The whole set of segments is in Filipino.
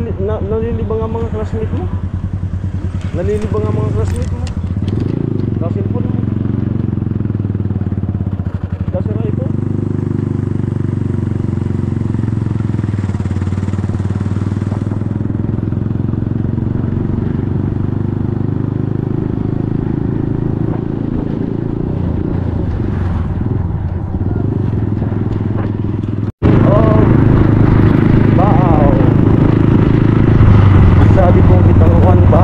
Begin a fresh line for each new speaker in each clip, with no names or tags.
nalilibang ang mga classmate mo. Nalilibang ang mga classmate mo. Kasilpon mo. Kasira ito. Sabi kong bitawan ba?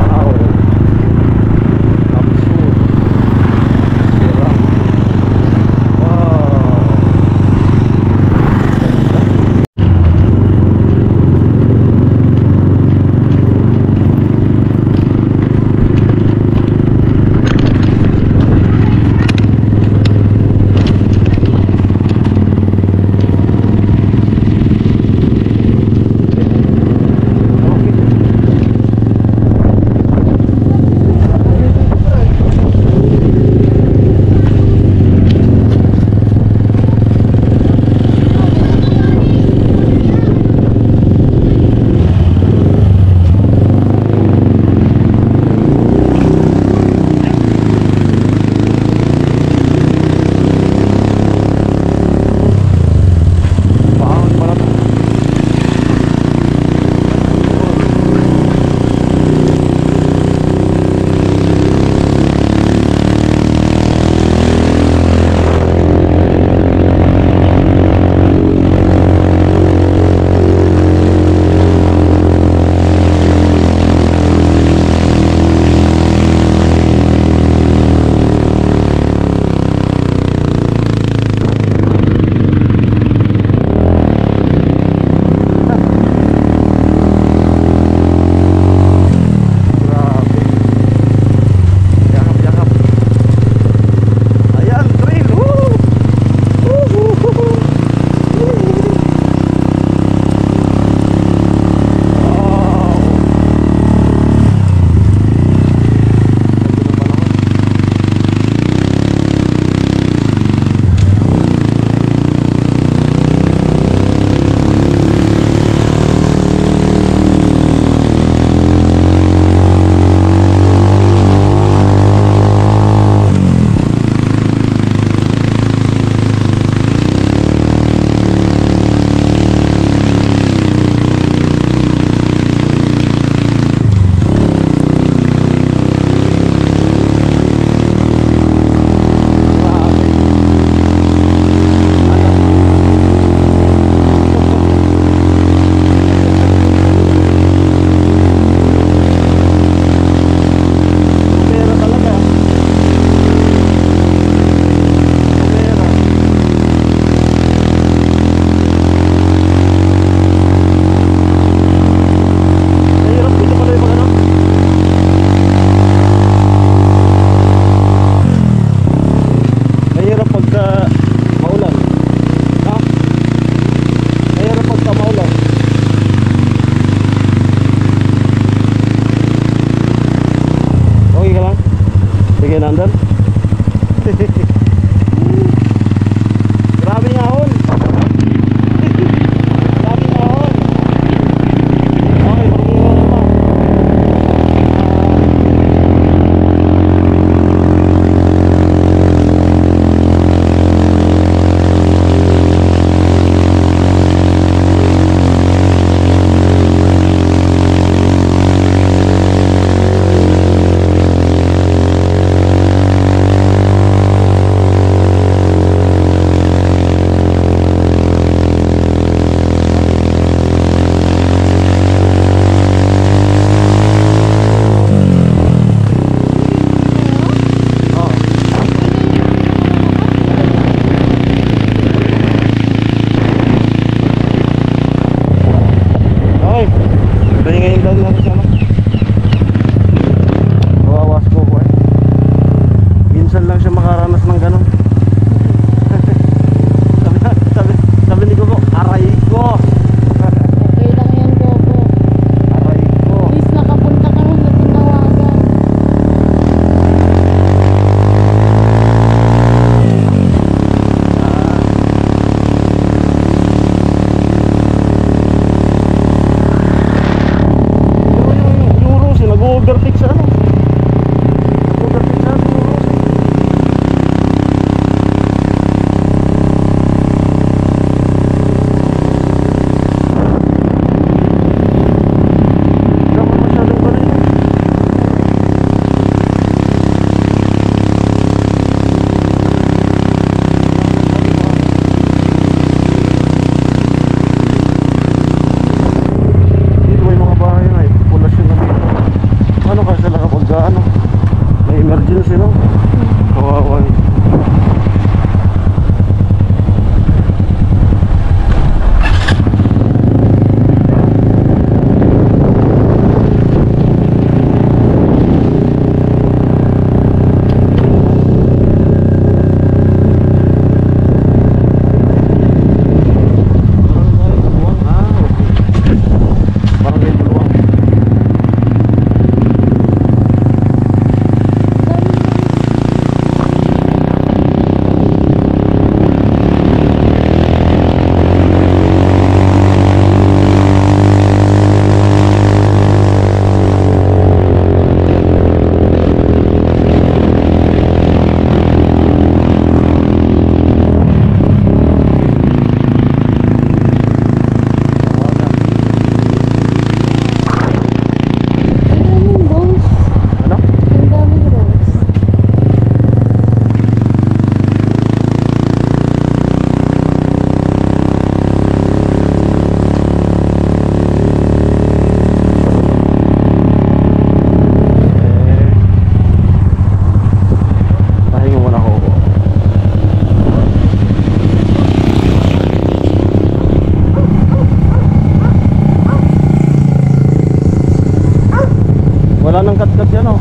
Wala nang kat-kat yan, oh.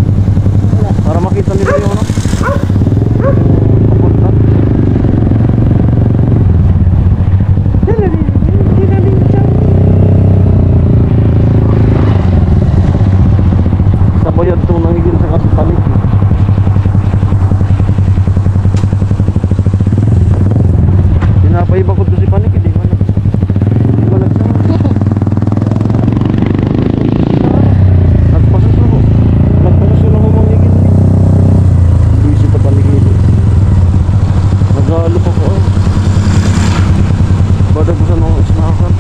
Para makita nila yung ano. Papunta. Sa bayad itong nangigil sa kasipanik. Pinapaiba ko to si Panik, hindi ko nagsama. Nagpasuso na ko mangigil. Busy pa Panik. Nag-aalok ako. Badagusan ako ismakan.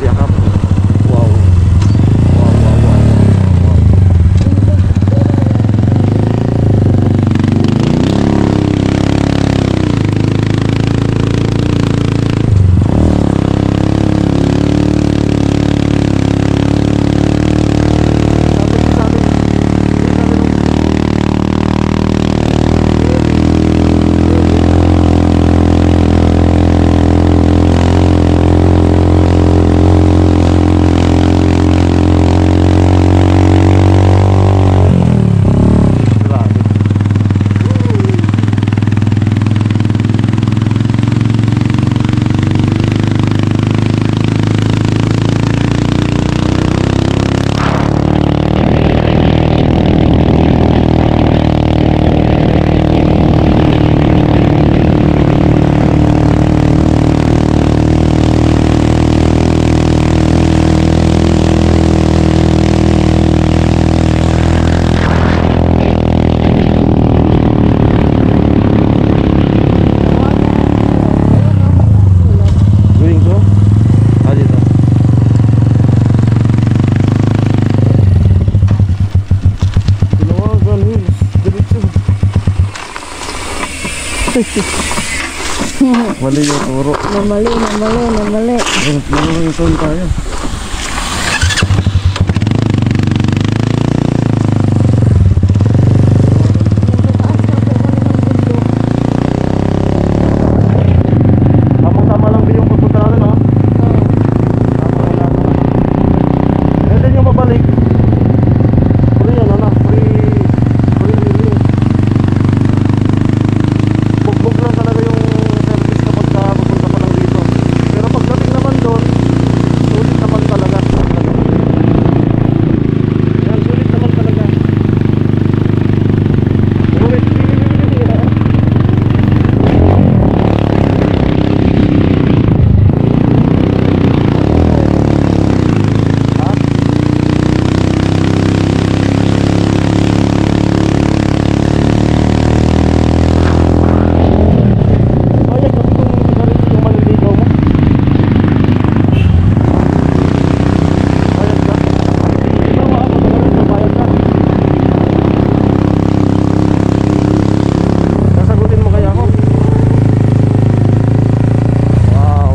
Yakap. Wow. Mali yung turo.
Namali.
Mali yung turo tayo. Tama lang din yung pupunta natin, ha? And then yung babalik. Free yan, ano? Free healing. Bugbog lang talaga yung service kapag pupunta pa lang dito. Pero pagdating naman doon, sulit naman talaga. Yan, sulit naman talaga. Wait. Sasagutin mo kaya ako? Wow.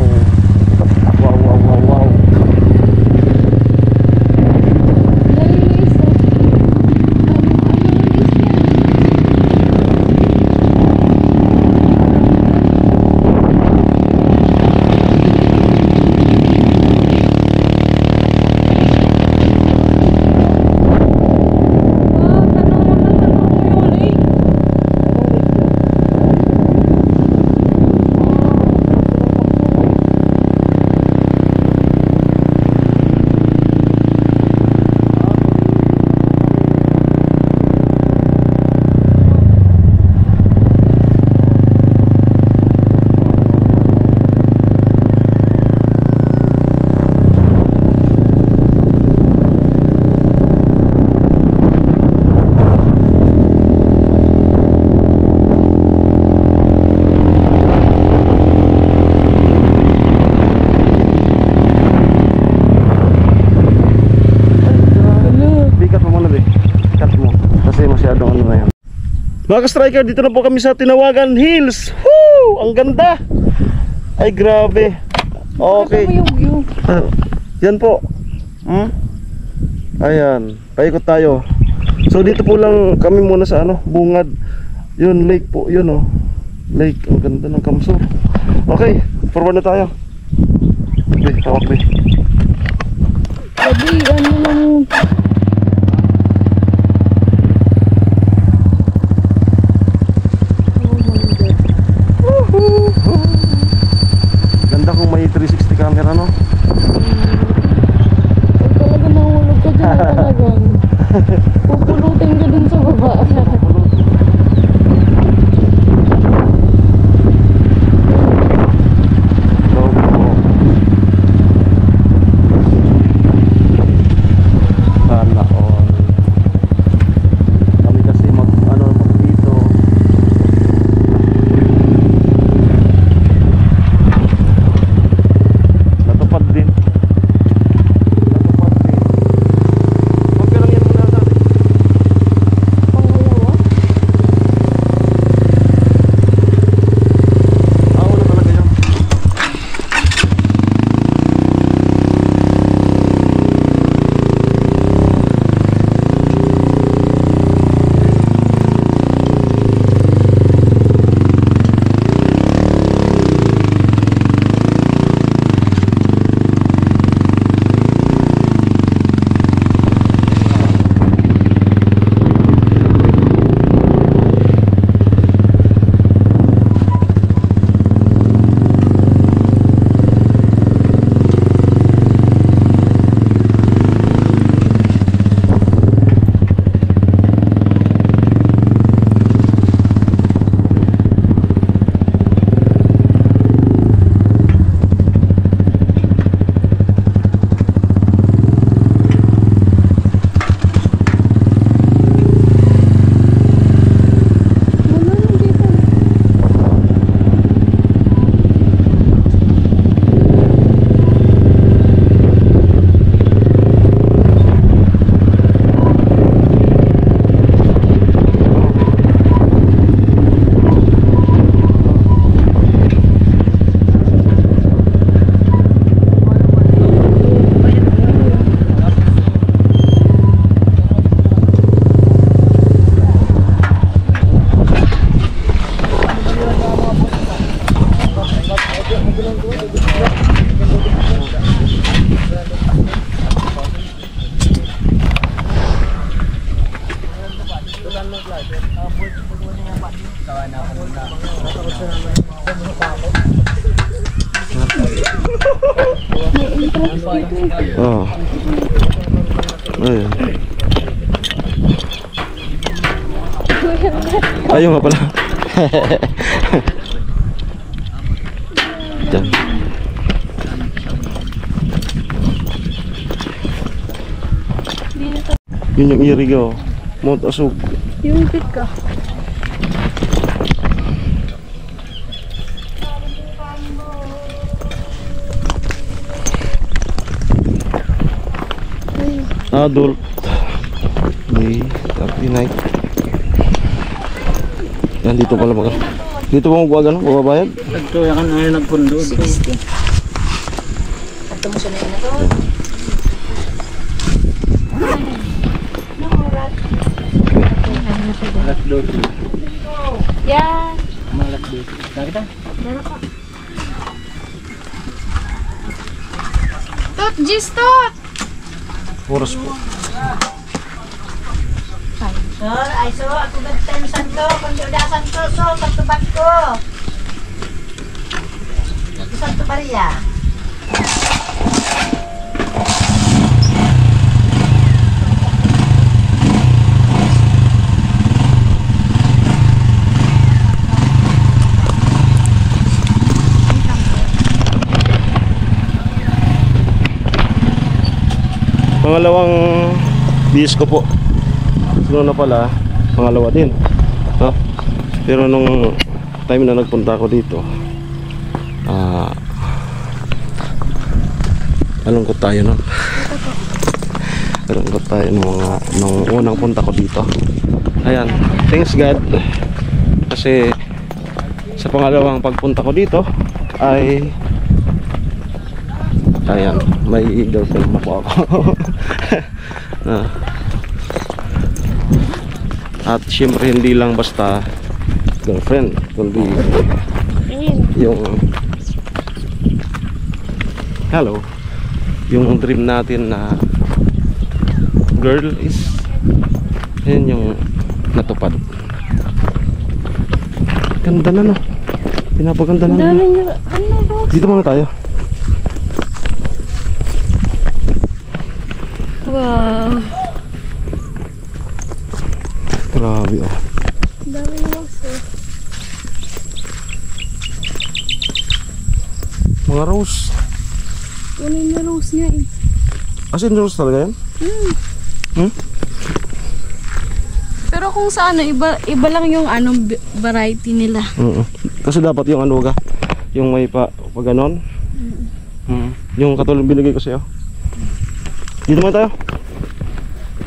Bikat mo muna, be. Cut mo. Kasi masyadong ano na yan. Mga ka-striker, dito na po kami sa Tinawagan Hills. Woo! Ang ganda! Ay, grabe. Okay. Yan po. Ayan. Paikot tayo. So dito po lang kami muna sa ano, Bungad. Yun, lake po. Yun, oh. Lake. Ang ganda ng Kamsur. Okay. forward na tayo. Be, tawag be.
Sabi, ano lang.
Ganda kung may 360 camera, no?
Pag talaga nahulog ka dyan, talagang pupulutin ka dun sa baba.
Sana all. Kami kasi mag dito. Natupad din. Huwag ka lang yan muna sa
Pangalawa?
ako na talaga yan.
Wala nang dito.
Oh. Ayun. Ayun nga pala. Diyan. Yun yung Irigo. Mount Asug.
Yung pit ka.
Adult. May 39. Yan dito pala mga. Dito mo magwag ano? Babayad?
Ito yan ay nagpundo. 60. Ito mo siya na ito. Malas doon.
Yan.
Malas doon. Nakita?
Tot, Gis, tot!
Oras po.
Sir, ay so, ako gagtan santo, kung da santo, so, katubag ko. Ako Santo Maria.
Pangalawang bis ko po. Doon na pala, pangalawa din. No? Pero nung time na nagpunta ako dito, malungkot tayo nun. Malungkot tayo nung unang punta ko dito. Ayan, thanks God. Kasi sa pangalawang pagpunta ko dito ay ayan, may girlfriend na po ako. At syempre hindi lang basta girlfriend, kundi yung Hello. Yung dream natin na girl is yun yung natupad. Ganda na, no? Pinapaganda na.
Dami niya. Ano ba?
Dito muna tayo.
Wow.
Grabe, oh.
Dami niya rose.
Mga rose.
Ano yung rose niya eh.
As in rose talaga yan? Hmm?
Pero kung sa ano, iba lang yung variety nila.
Kasi dapat yung ano ka, yung may pag ganon. Yung katulad binigay ko sa'yo. Dito naman tayo.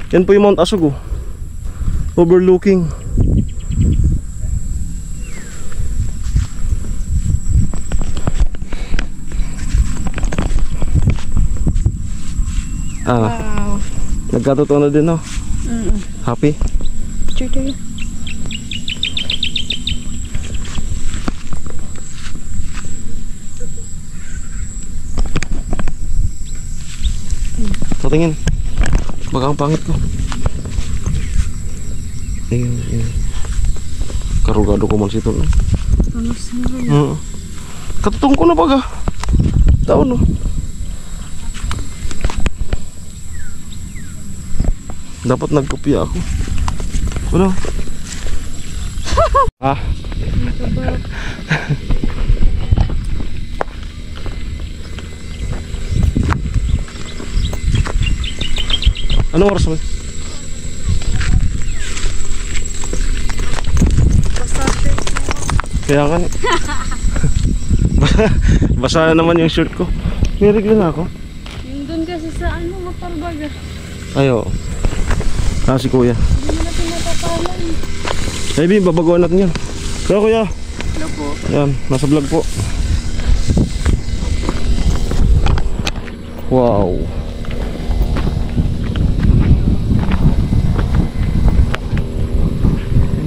Yan po yung Mount Asugo. Overlooking.
Wow.
Nagkatotoo na din, no? Happy?
Picture tayo.
Patingin. Baka ang pangit ko. Ayun. Karugado ko man sito, no?
Ano sa'yo?
Katutong ko na baga. Taon, no? Dapat nagkopya ako. Ano? Ah. Anong oras mo? Kaya nga. Basa na naman yung shirt ko. May regla na ako.
Yung doon kasi sa matarbaga.
Ayo. Si kuya.
Hindi mo natin matapalan.
Baby, babaguhan natin yan. Kaya kuya.
Ano po?
Yan, nasa vlog po. Wow.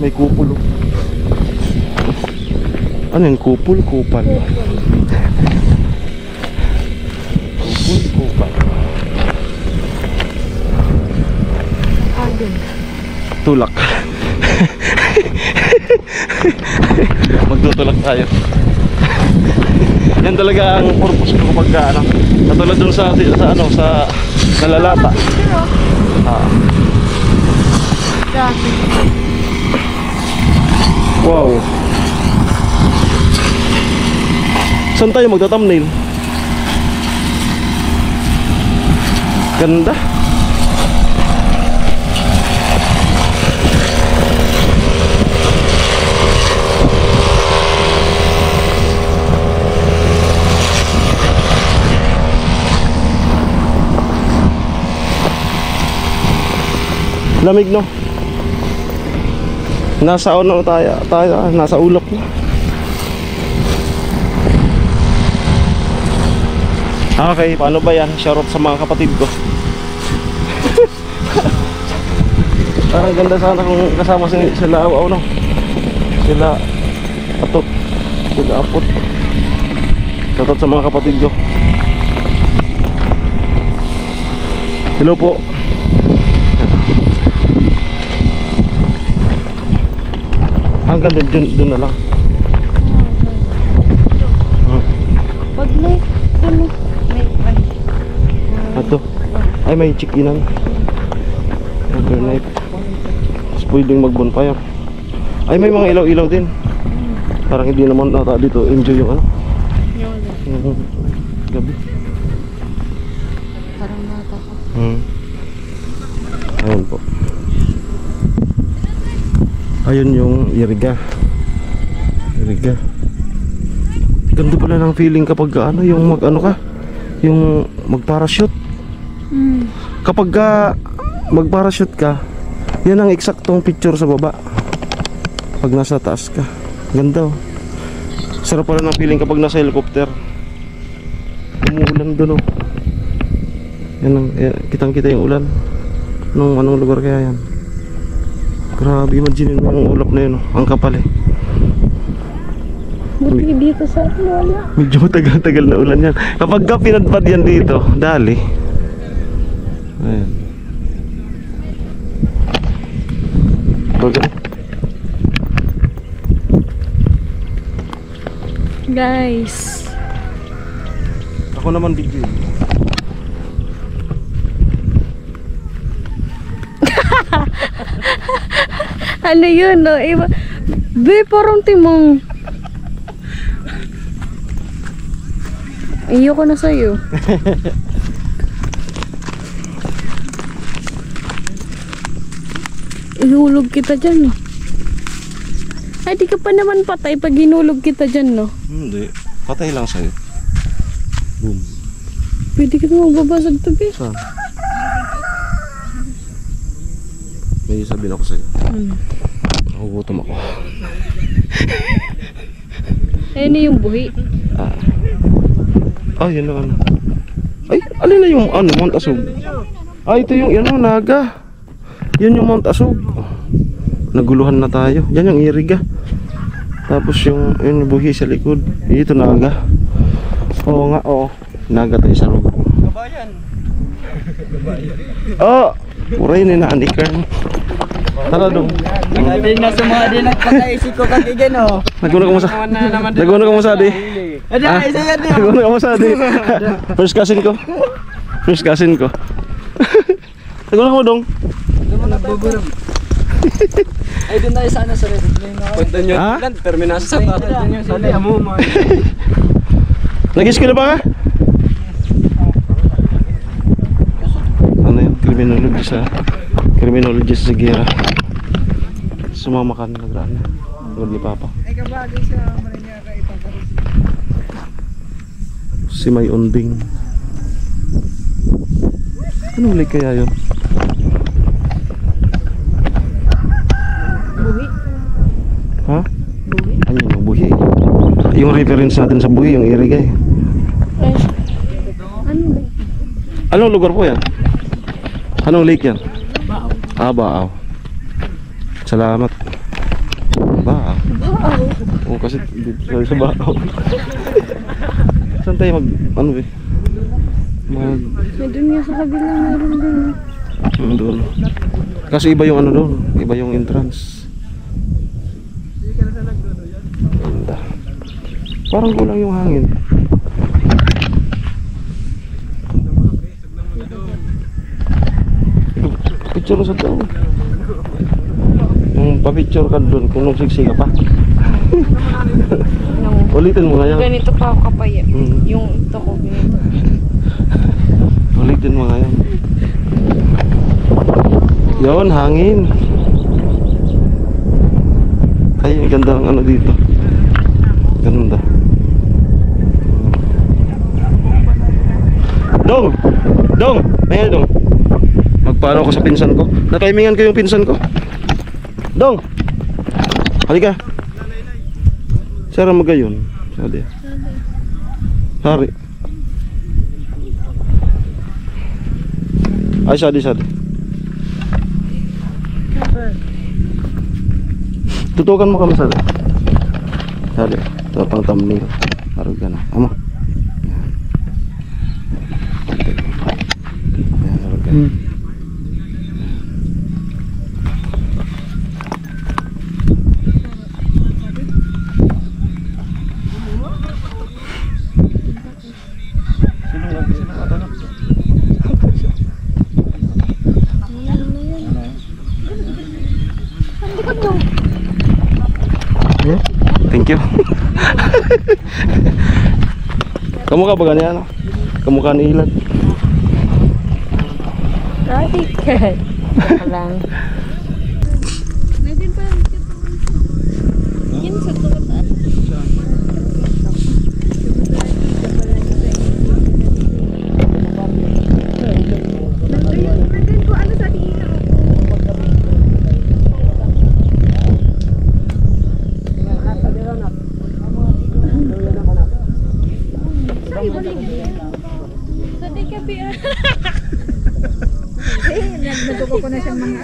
May kupol, oh. Ano yung kupol? Kupal. Kupol, kupal. Tulak. Magtutulak tayo. Yan talaga ang purpose ko kapag ano, katulad dun sa nalalata. Wow. Saan tayo magta-thumbnail? Ganda. Lamig, no? Nasa ano tayo nasa ulap na. Okay, paano ba yan? Shoutout sa mga kapatid ko. Parang ganda sana kung kasama sila no? Sila Atot, sila Apot. Shoutout sa mga kapatid ko. Hello po. Hanggang dun na lang.
Pag may
Ato. Ay, may chikinan. Overnight. Tapos pwedeng mag-bonfire. Ay, may mga ilaw-ilaw din. Parang hindi naman ata dito enjoy yung ano. Yung gabi.
Parang nata ko.
Ayun po. Ayun yung Iriga. Ganda pala ng feeling kapag ano, yung mag-ano ka, yung mag-parachute. Kapag mag-parachute ka, yan ang eksaktong picture sa baba. Pag nasa taas ka. Ganda, oh. Sarap pala ng feeling kapag nasa helicopter. Umuulan doon, oh. Yan ang, kitang-kita yung ulan. Anong lugar kaya yan? Grabe, imagine mo yung ulap na yun, oh. Ang kapal, eh.
Buti dito sa atin wala.
Medyo matagal-tagal na ulan yan. Kapag ka pinadpad yan dito, dali. Ayan. Baga.
Guys.
Ako naman video.
Ano yun, no? Iba. Be, parang timong. Ayoko na sa'yo. Ihulog kita dyan, no? Ay, di ka pa naman patay pag hinulog kita dyan, no?
Hindi. Patay lang sa'yo. Boom.
Pwede ka magbabasag to, be.
Saan? May sabihin ako sa'yo. Nakugutom ako.
Ayun na yung buhi.
Yun na ano. Ay, alin na yung ano, Mount Asog? Ito yung ano, Naga. Yun yung Mount Asog. Naguluhan na tayo. Yan yung Iriga. Tapos yung buhi sa likod. Ito Naga. Oo nga, oo. Naga tayo sa loob.
Kabayan.
Uray ni Nanikern. Tara dong.
Hindi na sumama din ang pagkaisip ko kagigan oh.
Naguna ka mo sa. Naguna ka mo sa di.
Ada isa yan din.
Naguna ka mo sa di. First cousin ko. First cousin ko. Naguna ka mo dong.
Nagbuburog. Ay doon tayo sana sa red. Punta nyo lang, terminasa sa tato. Sali amo mo.
Nag-skill ba ka? Ano yun? Criminology sa Sigira. Sumama ka na nagraan na. Huwag ni Papa.
Ay kabagay siya, marinya ka ipagkaroon.
Si May Unding. Ano ulit kaya yun?
Buhi?
Ha?
Buhi?
Ano yung buhi? Yung reference natin sa buhi, yung Iriga eh.
Ay. Ano ba?
Anong lugar po yan? Anong lake yan? Baaw. Salamat. Baaw. Oo, kasi dito sa Baaw. Saan tayo ano eh?
May dun nga sa kabilang meron din.
Doon. Kasi iba yung ano doon. Iba yung entrance. Ganda. Parang kulang yung hangin. Picture sa tao. Yung pa-picture ka doon kung nagsiksik ka pa. Ulitin mo ngayon.
Ganito pa ako kapaya. Yung ito ko ganito.
Ulitin mo ngayon. Yun, hangin. Ay, ang ganda ng ano dito. Ganda. Dong! Mayroon dong. Magparo ko sa pinsan ko. Nataimingan ko yung pinsan ko. Dong! Halika. Sara magayon. Sadi. Hari. Ay, sadi. Tutukan mo kami sadi. Sadi. Ito pang thumbnail. Harap ka na. Amo. Yan, harap ka na. Thank you. Kamukha ba ganyan? Kamukha ni Ilan.
Radical. Ito lang. Yan sa tuwat.
Nagdugo ko na siyang mga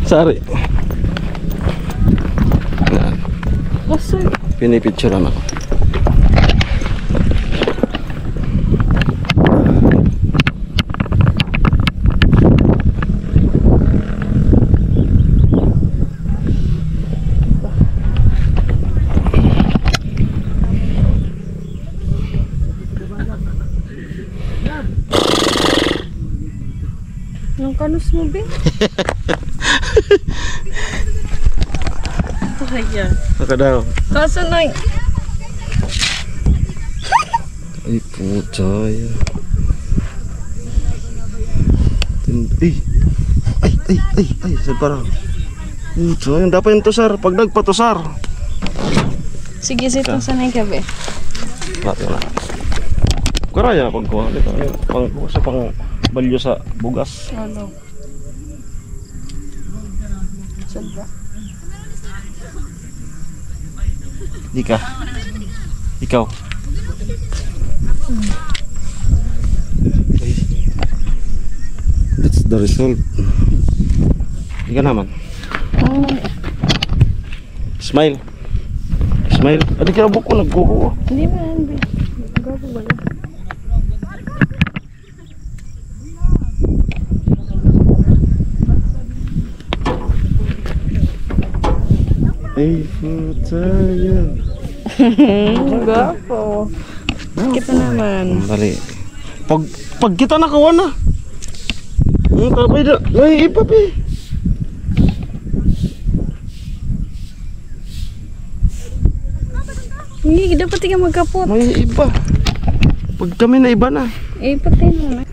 Sari.
Asan?
Pinipicturean ako.
Anong kanus mo, be? Kaya.
Saka daw.
Kaso na
Ay, puta yan. Ay, saan parang? Puta yan, dapat yung tusar. Pag nagpatusar.
sige, sito sanay ka, be.
Natin na. Karaya, pagkuha. Pang balyo sa bugas.
Ano? Saan ba?
Di ka. Ikaw. That's the result. Di ka naman. Smile. Smile. Adi ka buko nagkukuha.
Hindi man, be. Gago ba lang?
Ay, puta yan.
Gapo. Kita naman.
Dali. Pag kita nakawa na. Tapay na. Ay, ipapi.
Hindi, dapat ka magkapot.
May iba. Pag kami na iba na.
Eh, patay mo na.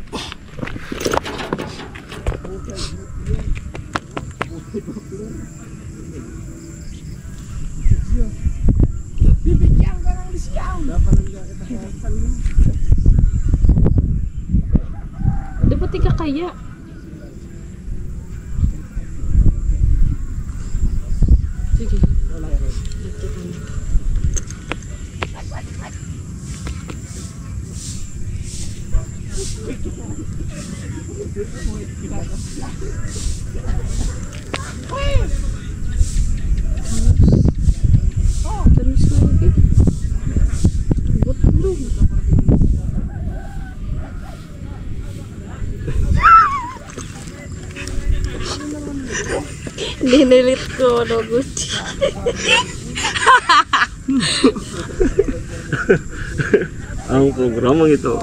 Dapat ka kaya. Sige. Terus lagi. Betul. Dinilit ko, no, Gucci.
Ang programang ito.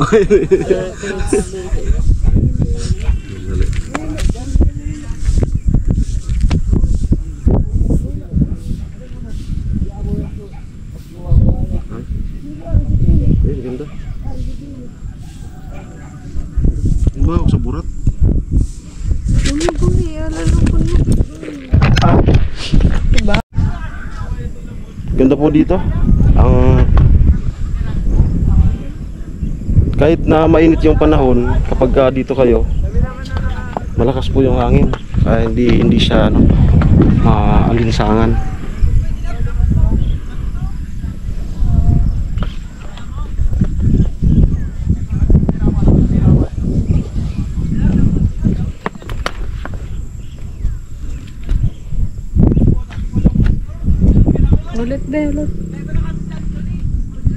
Ay, ganda. Ba ako sa burat?
Bumi, alalungkot mo.
Ganda po dito. Ang kahit na mainit yung panahon, kapag dito kayo, malakas po yung hangin. Kaya hindi siya maalinsangan.
Ulit, be, ulit.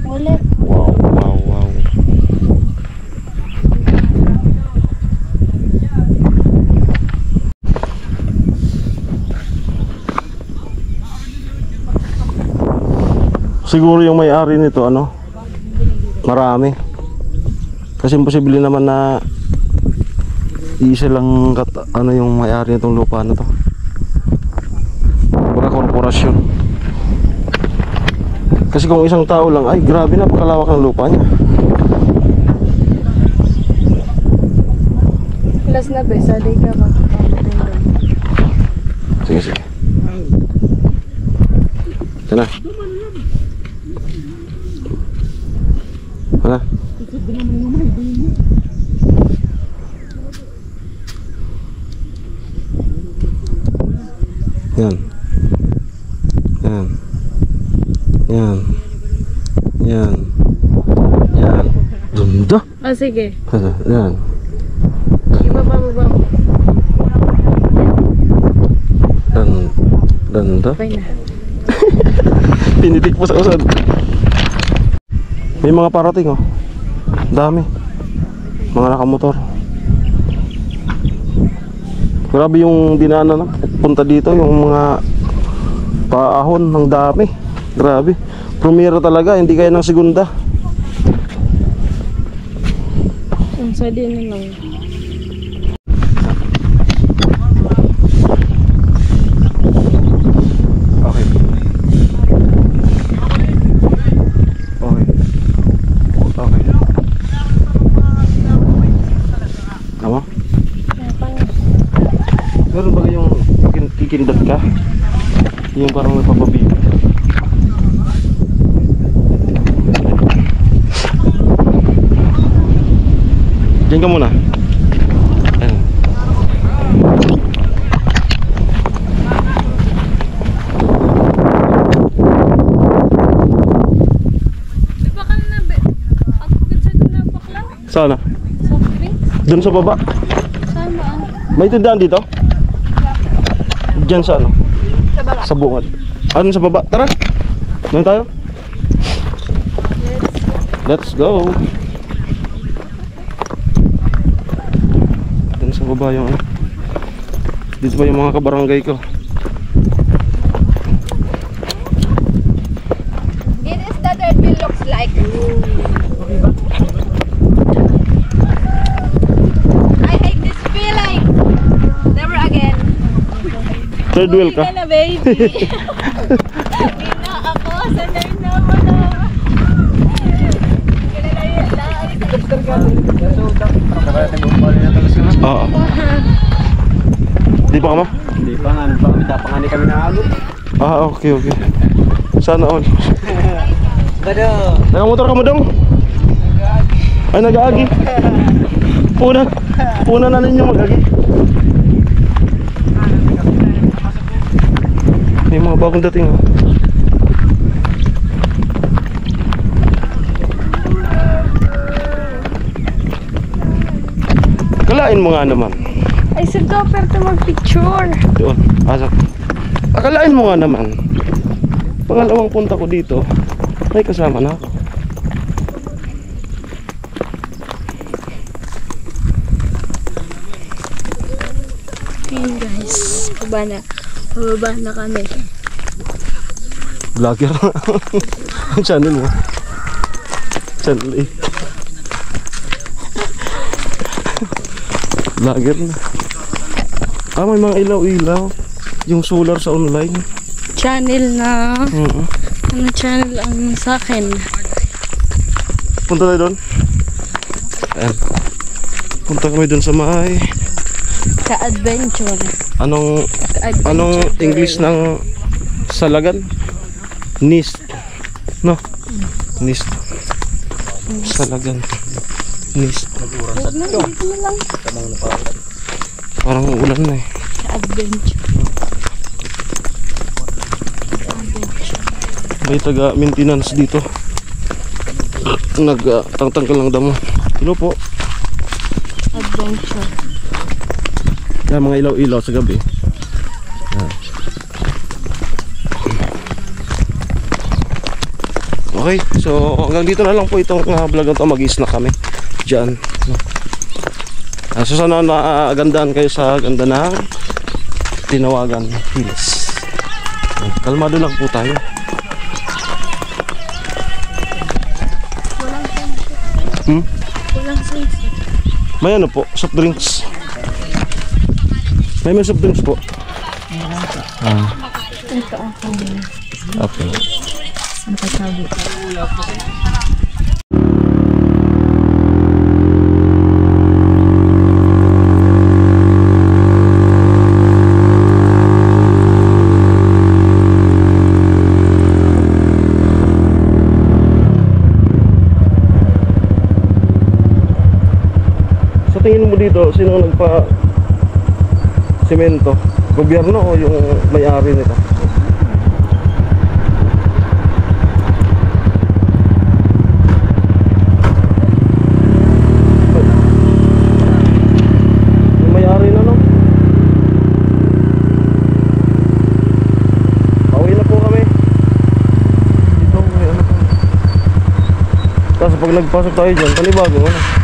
Ulit.
Wow. Siguro yung may-ari nito marami. Kasi imposible naman na isa lang yung may-ari nitong lupa na to. Baka korporasyon. Kasi kung isang tao lang, ay grabe, napakalawak ng lupa niya.
Last na, be, saday ka magkakamatay doon.
Sige. Ito na. Hala. Yan. Ganda.
Ah, sige.
Yan.
Ibaba mo.
Ganda.
Bye na.
Pinitik pa sa usad. May mga parating oh. Dami. Mga nakamotor. Grabe yung dinaanan na punta dito, yung mga paahon ng dami. Grabe. Primera talaga, hindi kaya ng segunda.
Ang sali na lang.
Okay. Okay. Okay. Tama? Meron ba yung kikindat ka? Yung parang nagpapabibig. Diyan ka muna. Ayan.
Baka na be. Ako ganda doon na bakla.
Sana?
Soft drinks?
Doon sa baba.
Saan ba?
May tindahan dito? Diyan sa ano? Sa bungad. Ano sa baba? Tara. Doon tayo. Let's go. Doon sa baba yung ano. Dito pa yung mga kabarangay ko.
This is the third wheel looks like. I hate this feeling. Never again.
Third wheel ka?
Uwi na, baby. Hindi na ako. Sanay na mo na.
Oo. Di ba ka ma?
Hindi pa nga, kami kami naagod.
Ah, okay, okay. Sana all.
Gado.
Nakamotor ka mo dong? Ay, nag-aagi. Puna na ninyo mag-agi. May mga bagong dating oh. Akalain mo nga naman.
Ay, sir daw, pero mag-picture.
Doon, asak. Akalain mo nga naman. Pangalawang punta ko dito, may kasama na ako.
Ayun guys, pababa na kami.
Vlogger. Ang channel mo. Channel 8. Vlogger na. Ah, may mga ilaw-ilaw. Yung solar sa online.
Channel na.
Oo.
Ano channel ang sa akin?
Punta tayo doon. Ayan. Punta kami doon sa may...
Ka-adventure.
Anong
Ka-adventure.
English ng Salagan? Nist. No? Nist. Salagan. Nist.
Huwag na, dito na lang.
Parang ulan na eh.
Ka-adventure.
May taga maintenance dito. Nagtangtanggal ng damo. Hello po.
Adventure.
Yan, mga ilaw-ilaw sa gabi. Yan. Okay, so hanggang dito na lang po itong vlog na ito. Mag-i-snack kami dyan. So sana naagandaan kayo sa ganda ng Tinawagan Hills. Kalmado lang po tayo.
Walang sunset.
May ano po, soft drinks. May soft drinks po.
Ito ako.
Okay.
Nakatabi.
Sa tingin mo dito, sino nagpa semento? Gobyerno o yung may-ari nito? Yung may-ari na, no? Pauwi na po kami. pag nagpasok tayo dyan, panibago ano.